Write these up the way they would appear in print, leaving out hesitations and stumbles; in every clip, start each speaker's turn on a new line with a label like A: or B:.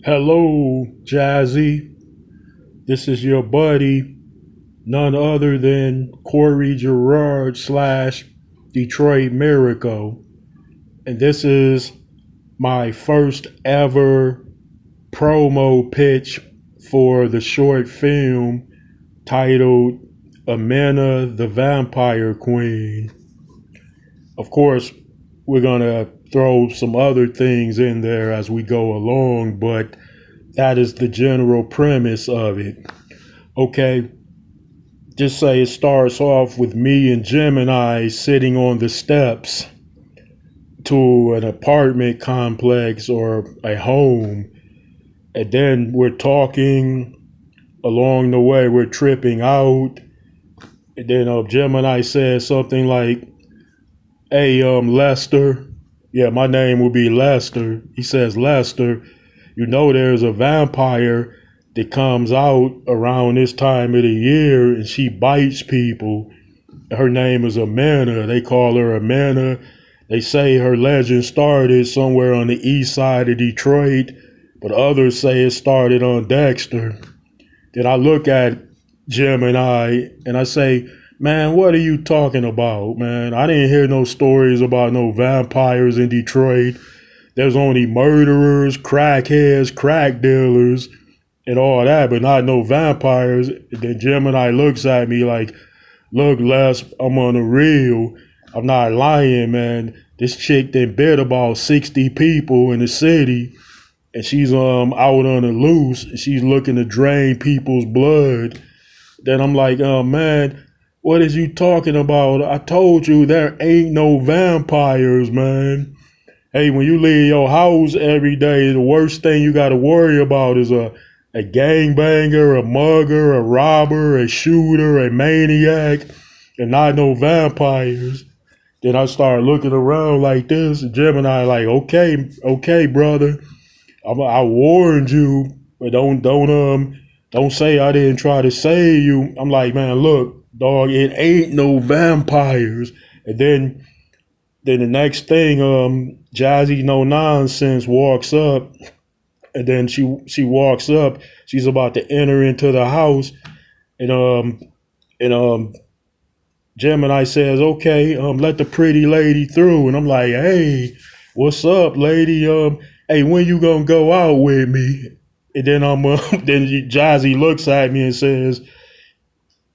A: Hello, Jazzy. This is your buddy, none other than Corey Gerard slash Detroit Miracle. And this is my first ever promo pitch for the short film titled Amenia the Vampire Queen. Of course, we're going to throw some other things in there as we go along, but that is the general premise of it. Okay, just say it starts off with me and Gemini sitting on the steps to an apartment complex or a home. And then we're talking along the way, we're tripping out. And then Gemini says something like, hey, Lester. Yeah, my name will be Lester. He says, Lester, you know there's a vampire that comes out around this time of the year and she bites people. Her name is Amenia. They call her Amenia. They say her legend started somewhere on the east side of Detroit, but others say it started on Dexter. Then I look at Gemini and I say, man, what are you talking about, man? I didn't hear no stories about no vampires in Detroit. There's only murderers, crackheads, crack dealers, and all that, but not no vampires. Then Gemini looks at me like, look, Les, I'm on the real. I'm not lying, man. This chick then bit about 60 people in the city, and she's out on the loose, and she's looking to drain people's blood. Then I'm like, man, what is you talking about? I told you there ain't no vampires, man. Hey, when you leave your house every day, the worst thing you got to worry about is a gangbanger, a mugger, a robber, a shooter, a maniac, and not no vampires. Then I started looking around like this, and Gemini like, okay, brother, I warned you, but don't say I didn't try to save you. I'm like, man, look, dog, it ain't no vampires. And then the next thing, Jazzy No Nonsense walks up, and then she walks up. She's about to enter into the house, and Gemini says, "Okay, let the pretty lady through." And I'm like, "Hey, what's up, lady? Hey, when you gonna go out with me?" And then then Jazzy looks at me and says,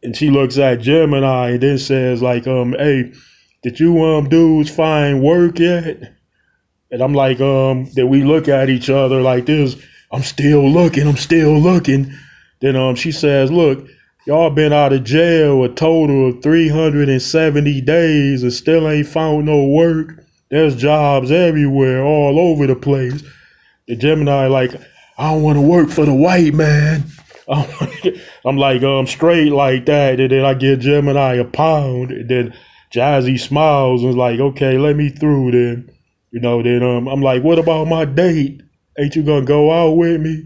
A: and she looks at Gemini and then says, like, hey, did you dudes find work yet? And I'm like, then we look at each other like this. I'm still looking. I'm still looking. Then she says, look, y'all been out of jail a total of 370 days and still ain't found no work. There's jobs everywhere, all over the place. The Gemini like, I don't want to work for the white man. I'm like, straight like that. And then I give Gemini a pound. And then Jazzy smiles and is like, okay, let me through then. Then I'm like, what about my date? Ain't you gonna go out with me?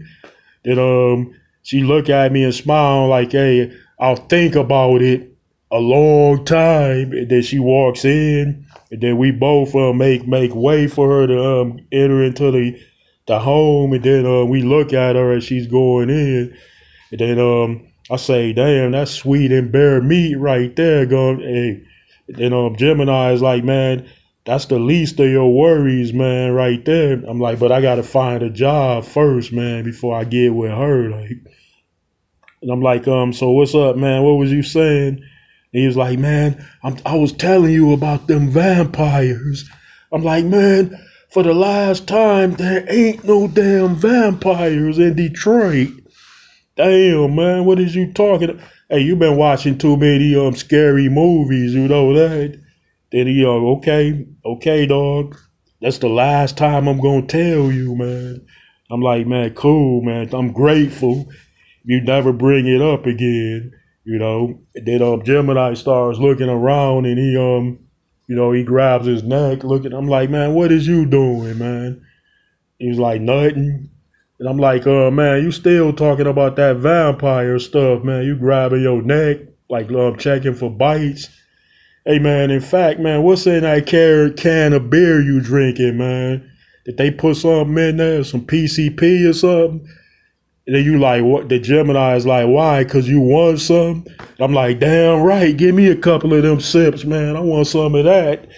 A: Then she look at me and smile like, hey, I'll think about it a long time. And then she walks in, and then we both make way for her to enter into the home. And then we look at her as she's going in. And then I say, damn, that's sweet and bare meat right there. Going, hey. And then Gemini is like, man, that's the least of your worries, man, right there. I'm like, but I gotta find a job first, man, before I get with her. Like, and I'm like, so what's up, man? What was you saying? And he was like, man, I was telling you about them vampires. I'm like, man, for the last time, there ain't no damn vampires in Detroit. Damn, man, what is you talking? Hey, you been watching too many scary movies, you know that? Then he okay, dog. That's the last time I'm gonna tell you, man. I'm like, man, cool, man. I'm grateful. You never bring it up again, And then Gemini starts looking around and he grabs his neck, looking. I'm like, man, what is you doing, man? He's like, nothing. And I'm like, man, you still talking about that vampire stuff, man. You grabbing your neck, like checking for bites. Hey, man, in fact, man, what's in that can of beer you drinking, man? Did they put something in there, some PCP or something? And then you like, what? The Gemini is like, why? Because you want some? I'm like, damn right. Give me a couple of them sips, man. I want some of that.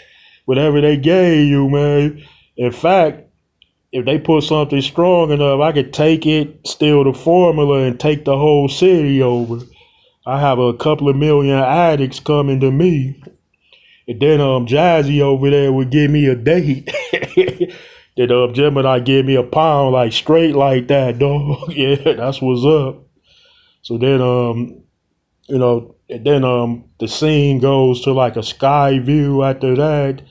A: Whatever they gave you, man. In fact, if they put something strong enough, I could take it, steal the formula, and take the whole city over. I have a couple of million addicts coming to me. And then Jazzy over there would give me a date. Then Gemini give me a pound like straight like that, dog. Yeah, that's what's up. So then and then the scene goes to like a sky view after that.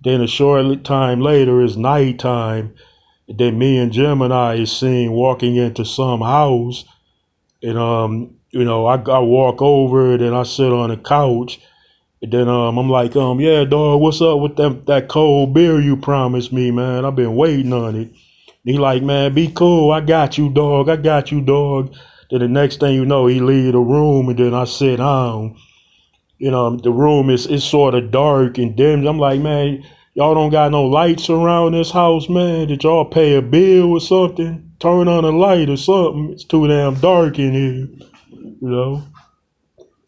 A: Then a short time later is nighttime. And then me and Gemini is seen walking into some house. And I walk over and I sit on the couch. And then I'm like, yeah, dog, what's up with that cold beer you promised me, man? I've been waiting on it. And he like, man, be cool. I got you, dog. I got you, dog. Then the next thing you know, he leave the room and then I sit down. The room is sort of dark and dim. I'm like, man, y'all don't got no lights around this house, man. Did y'all pay a bill or something? Turn on a light or something. It's too damn dark in here,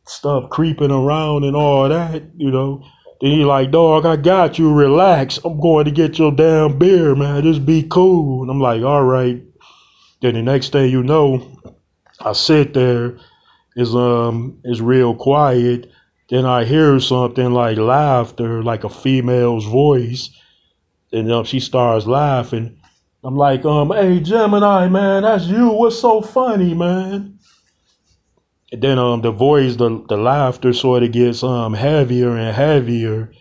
A: stuff creeping around and all that. Then he like, dog, I got you. Relax. I'm going to get your damn beer, man. Just be cool. And I'm like, all right. Then the next thing you know, I sit there. It's real quiet. Then I hear something like laughter, like a female's voice. And she starts laughing. I'm like, hey, Gemini, man, that's you. What's so funny, man? And then the voice, the laughter sort of gets heavier and heavier.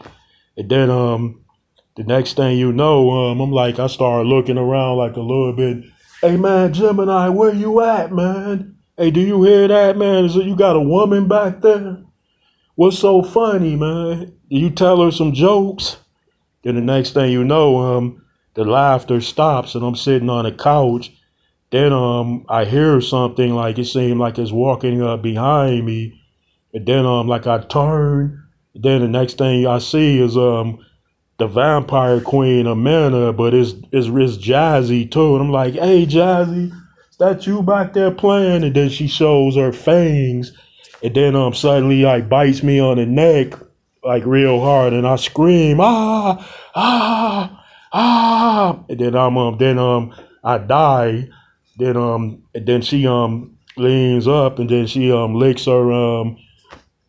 A: And then the next thing you know, I'm like, I start looking around like a little bit. Hey man, Gemini, where you at, man? Hey, do you hear that, man? Is it you got a woman back there? What's so funny, man? Do you tell her some jokes? Then the next thing you know, the laughter stops and I'm sitting on a couch. Then I hear something like it seemed like it's walking up behind me. And then like I turn. Then the next thing I see is the vampire queen Amenia, but it's Jazzy too. And I'm like, hey Jazzy, is that you back there playing? And then she shows her fangs. And then suddenly like bites me on the neck like real hard and I scream, ah, ah, ah. And then I die. And then she leans up and then she licks her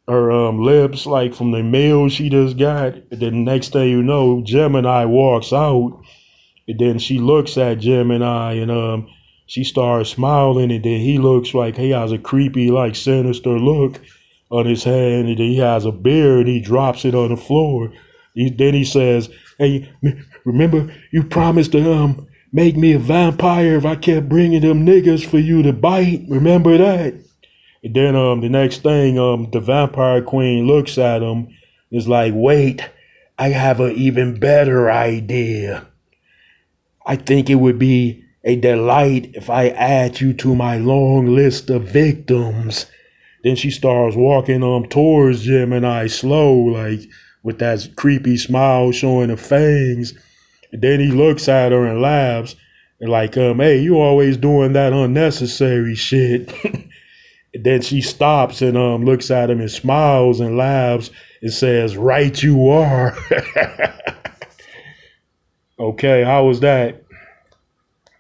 A: lips like from the meal she just got. And then the next thing you know, Gemini walks out. And then she looks at Gemini and she starts smiling. And then he looks like he has a creepy, like sinister look on his hand. And then he has a beard. He drops it on the floor. Then he says, hey, remember you promised to make me a vampire if I kept bringing them niggas for you to bite? Remember that? And then the next thing, the vampire queen looks at him, is like, wait, I have an even better idea. I think it would be a delight if I add you to my long list of victims. Then she starts walking towards Gemini slow, like with that creepy smile showing the fangs. And then he looks at her and laughs. And like, hey, you always doing that unnecessary shit. And then she stops and looks at him and smiles and laughs and says, right you are. Okay, how was that?